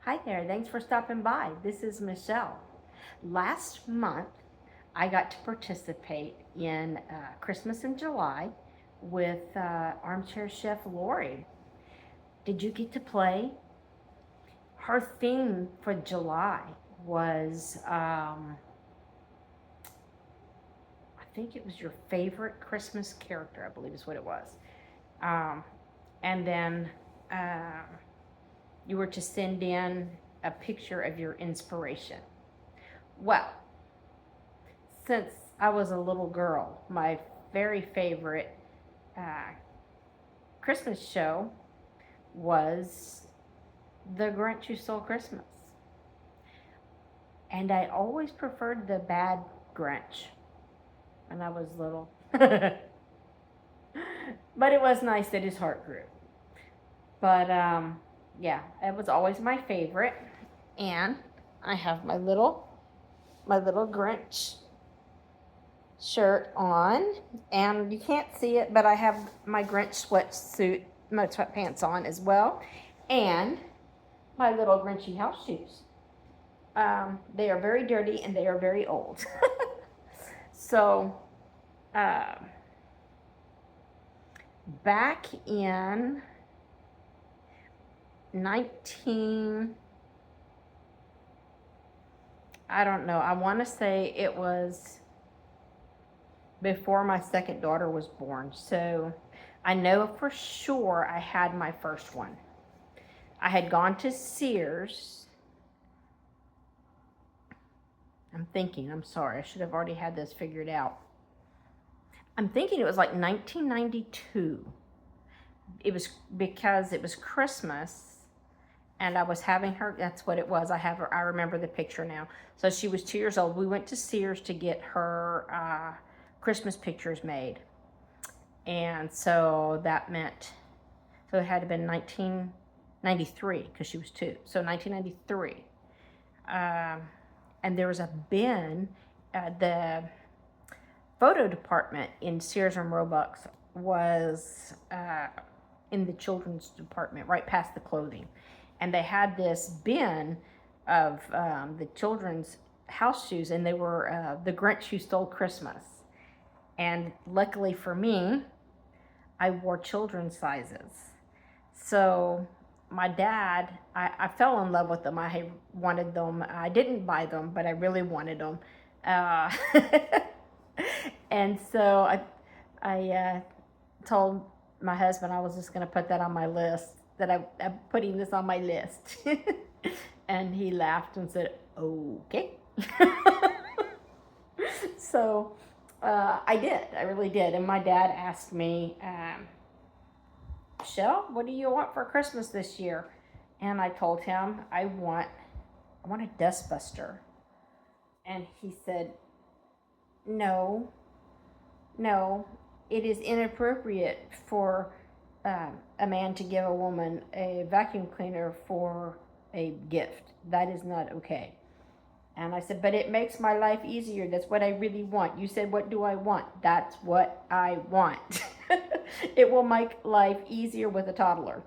Hi there, thanks for stopping by. This is Michelle. Last month, I got to participate in Christmas in July with Armchair Chef Lori. Did you get to play? Her theme for July was, I think it was your favorite Christmas character, I believe is what it was. And then you were to send in a picture of your inspiration. Well, since I was a little girl, my very favorite Christmas show was The Grinch Who Stole Christmas. And I always preferred the bad Grinch when I was little. But it was nice that his heart grew. But yeah, it was always my favorite. And I have my little Grinch shirt on, and you can't see it, but I have my Grinch sweatsuit, my sweatpants on as well, and my little Grinchy house shoes. They are very dirty and they are very old. So back in I want to say it was before my second daughter was born. So I know for sure I had my first one. I had gone to Sears. I'm sorry, I should have already had this figured out. I'm thinking it was like 1992. It was because it was Christmas and I was having her, that's what it was. I remember the picture now. So she was 2 years old. We went to Sears to get her Christmas pictures made. And so that meant, so it had to have been 1993 because she was 2. So 1993. And there was a bin, the photo department in Sears and Roebuck was in the children's department, right past the clothing. And they had this bin of the children's house shoes, and they were the Grinch Who Stole Christmas. And luckily for me, I wore children's sizes. So my dad, I fell in love with them. I wanted them. I didn't buy them, but I really wanted them. And so I told my husband I was just going to put that on my list, that I'm putting this on my list. And he laughed and said, okay. So I did. I really did. And my dad asked me, Michelle, what do you want for Christmas this year? And I told him I want a dustbuster. And he said, no, it is inappropriate for a man to give a woman a vacuum cleaner for a gift. That is not okay. And I said, but it makes my life easier. That's what I really want. You said, what do I want? That's what I want. It will make life easier with a toddler.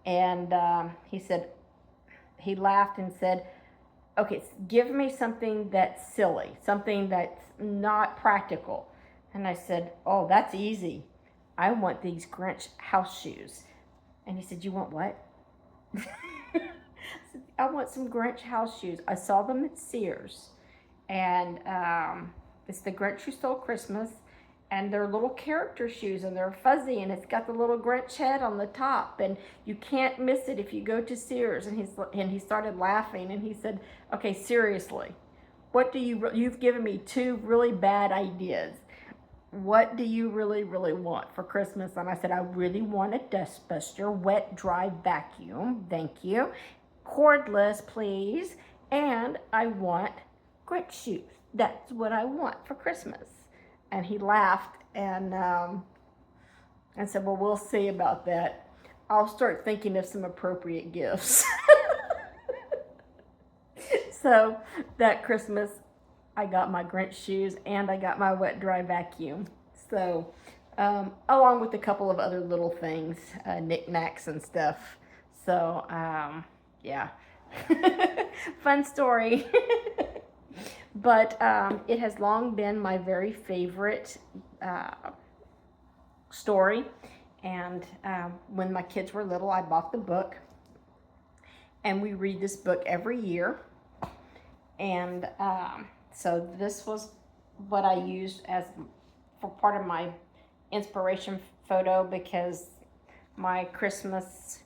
And he laughed and said, okay, give me something that's silly, something that's not practical. And I said, oh, that's easy. I want these Grinch house shoes. And he said, you want what? I want some Grinch house shoes. I saw them at Sears. And it's the Grinch Who Stole Christmas. And they're little character shoes, and they're fuzzy, and it's got the little Grinch head on the top, and you can't miss it if you go to Sears. And he started laughing, and he said, okay, seriously, what do you've given me 2 really bad ideas. What do you really, really want for Christmas? And I said, I really want a dustbuster, wet, dry vacuum, thank you. Cordless, please. And I want Grinch shoes. That's what I want for Christmas. And he laughed and said, well, we'll see about that. I'll start thinking of some appropriate gifts. So that Christmas, I got my Grinch shoes and I got my wet dry vacuum. So along with a couple of other little things, knickknacks and stuff. So yeah, Fun story. But it has long been my very favorite story. And when my kids were little, I bought the book. And we read this book every year. And so this was what I used as for part of my inspiration photo, because my Christmas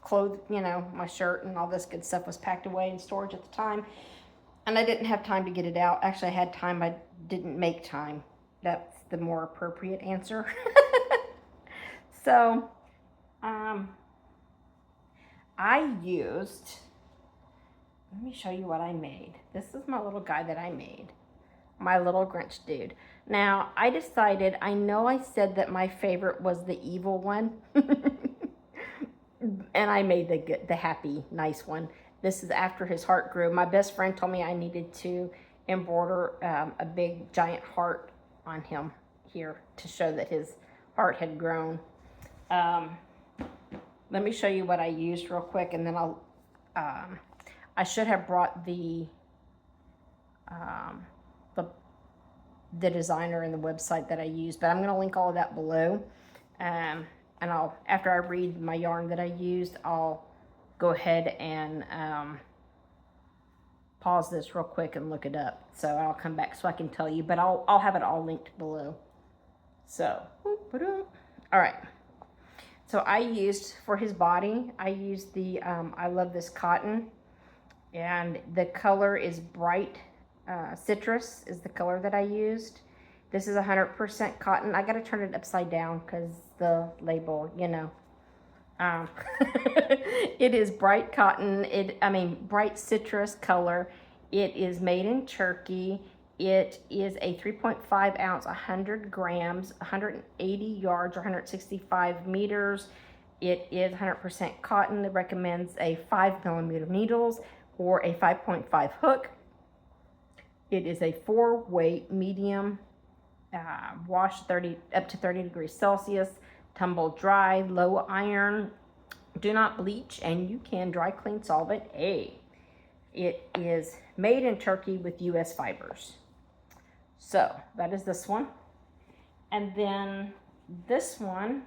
clothes, you know, my shirt and all this good stuff was packed away in storage at the time. And I didn't have time to get it out. Actually, I had time, I didn't make time. That's the more appropriate answer. So, I used, let me show you what I made. This is my little guy that I made. My little Grinch dude. Now, I decided, I know I said that my favorite was the evil one. And I made the happy, nice one. This is after his heart grew. My best friend told me I needed to embroider a big giant heart on him here to show that his heart had grown. Let me show you what I used real quick, and then I'll, I should have brought the designer and the website that I used, but I'm going to link all of that below. And I'll, after I read my yarn that I used, I'll go ahead and pause this real quick and look it up. So I'll come back so I can tell you, but I'll have it all linked below. So, all right. So I used, for his body, I used the I Love This Cotton, and the color is bright citrus is the color that I used. This is 100% cotton. I gotta turn it upside down because the label, you know. It is bright cotton. Bright citrus color. It is made in Turkey. It is a 3.5 ounce, 100 grams, 180 yards, or 165 meters. It is 100% cotton. It recommends a 5mm needles or a 5.5 hook. It is a 4-weight medium, wash up to 30 degrees Celsius, tumble dry, low iron, do not bleach, and you can dry clean solvent A. It is made in Turkey with US fibers. So that is this one. And then this one,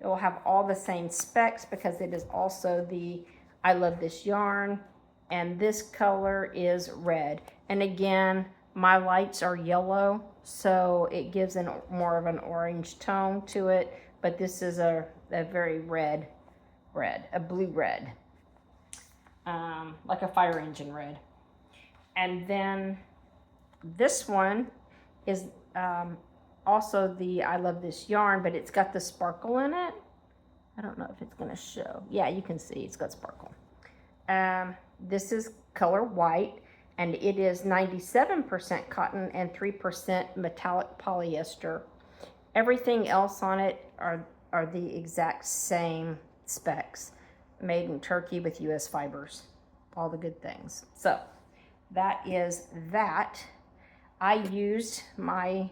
it will have all the same specs because it is also the I Love This yarn, and this color is red. And again, my lights are yellow, so it gives more of an orange tone to it, but this is a very red, a blue red, like a fire engine red. And then this one is also the I Love This yarn, but it's got the sparkle in it. I don't know if it's going to show. Yeah, you can see it's got sparkle. This is color white, and it is 97% cotton and 3% metallic polyester. Everything else on it are the exact same specs. Made in Turkey with US fibers. All the good things. So that is that. I used my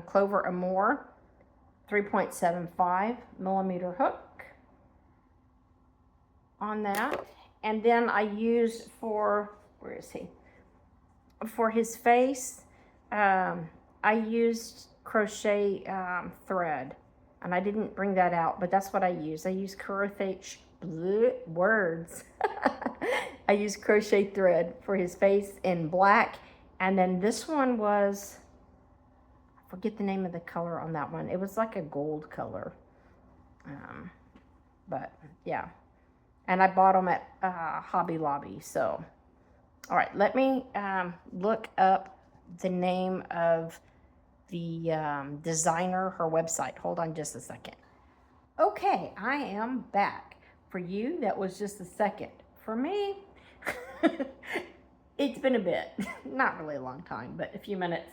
Clover Amour 3.75mm hook on that. And then I used for, where is he? For his face, I used crochet thread. And I didn't bring that out, but that's what I used. I used crochet, words. I used crochet thread for his face in black. And then this one was, I forget the name of the color on that one. It was like a gold color. But yeah. And I bought them at Hobby Lobby. So, all right, let me look up the name of the designer, her website. Hold on just a second. Okay, I am back. For you, that was just a second. For me, it's been a bit. Not really a long time, but a few minutes.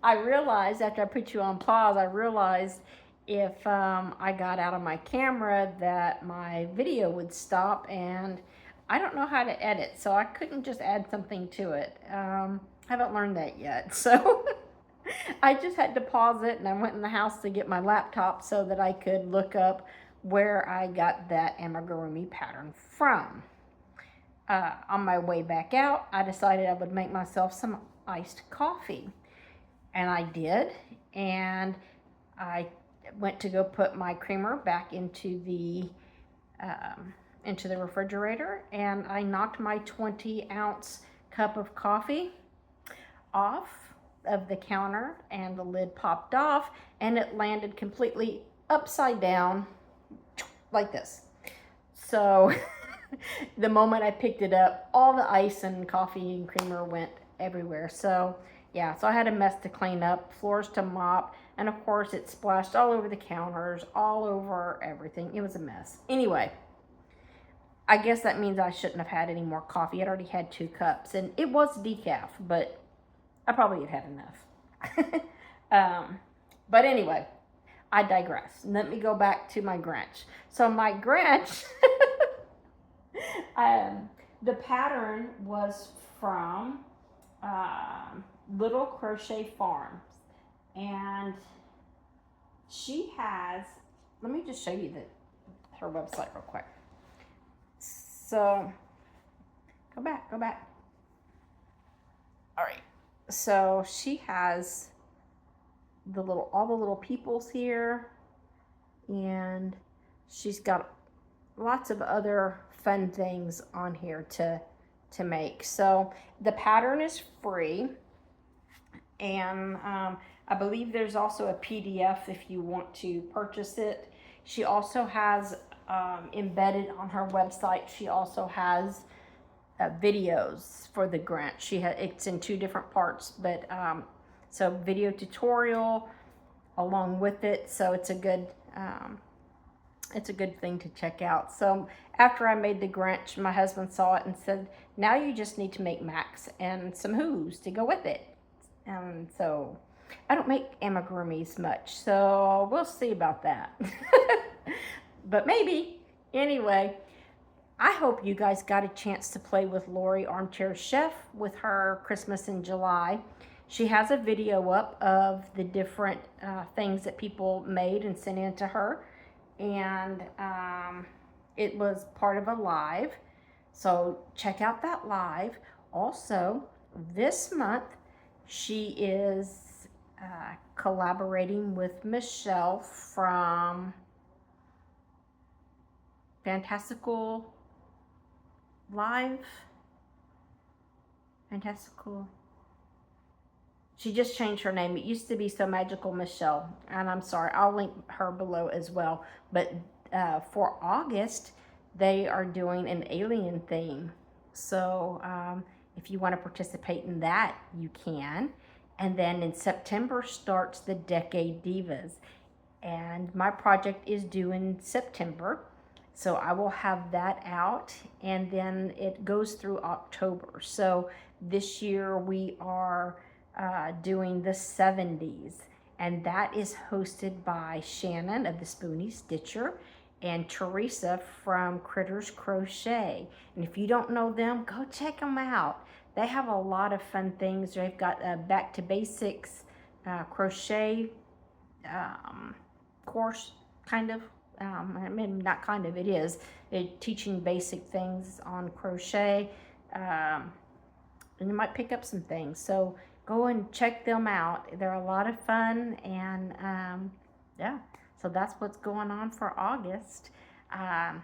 I realized after I put you on pause, I realized if I got out of my camera that my video would stop, and I don't know how to edit, so I couldn't just add something to it. I haven't learned that yet, so I just had to pause it, and I went in the house to get my laptop so that I could look up where I got that amigurumi pattern from. On my way back out, I decided I would make myself some iced coffee. And I did. And I went to go put my creamer back into the refrigerator, and I knocked my 20-ounce cup of coffee off of the counter, and the lid popped off, and it landed completely upside down like this. So the moment I picked it up, all the ice and coffee and creamer went everywhere. So yeah, so I had a mess to clean up, floors to mop, and of course it splashed all over the counters, all over everything. It was a mess. Anyway, I guess that means I shouldn't have had any more coffee. I'd already had 2 cups, and it was decaf, but I probably had enough. But anyway, I digress. Let me go back to my Grinch. So my Grinch, the pattern was from Little Crochet Farm, and she has, let me just show you her website real quick. So go back. All right. So she has all the little peoples here, and she's got lots of other fun things on here to make. So the pattern is free, and I believe there's also a PDF if you want to purchase it. She also has embedded on her website, she also has videos for the Grinch. It's in 2 different parts, but so video tutorial along with it. So it's a good thing to check out. So after I made the Grinch, my husband saw it and said, now you just need to make Max and some Who's to go with it. And so I don't make amigurumis much, so we'll see about that. But maybe. Anyway, I hope you guys got a chance to play with Lori Armchair Chef with her Christmas in July. She has a video up of the different things that people made and sent in to her. And it was part of a live. So check out that live. Also, this month, she is collaborating with Michelle from Fantastical. She just changed her name. It used to be So Magical Michelle, and I'm sorry, I'll link her below as well. But for August, they are doing an alien theme. So if you want to participate in that, you can. And then in September starts the Decade Devas. And my project is due in September. So I will have that out, and then it goes through October. So this year we are doing the 70s, and that is hosted by Shannon of the Spoony Stitcher and Teresa from Critters Crochet. And if you don't know them, go check them out. They have a lot of fun things. They've got a back to basics crochet course, kind of. I mean, not kind of, it is. Teaching basic things on crochet. And you might pick up some things. So go and check them out. They're a lot of fun. And yeah, so that's what's going on for August. I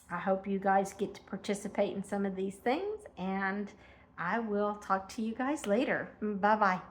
hope you guys get to participate in some of these things. And I will talk to you guys later. Bye-bye.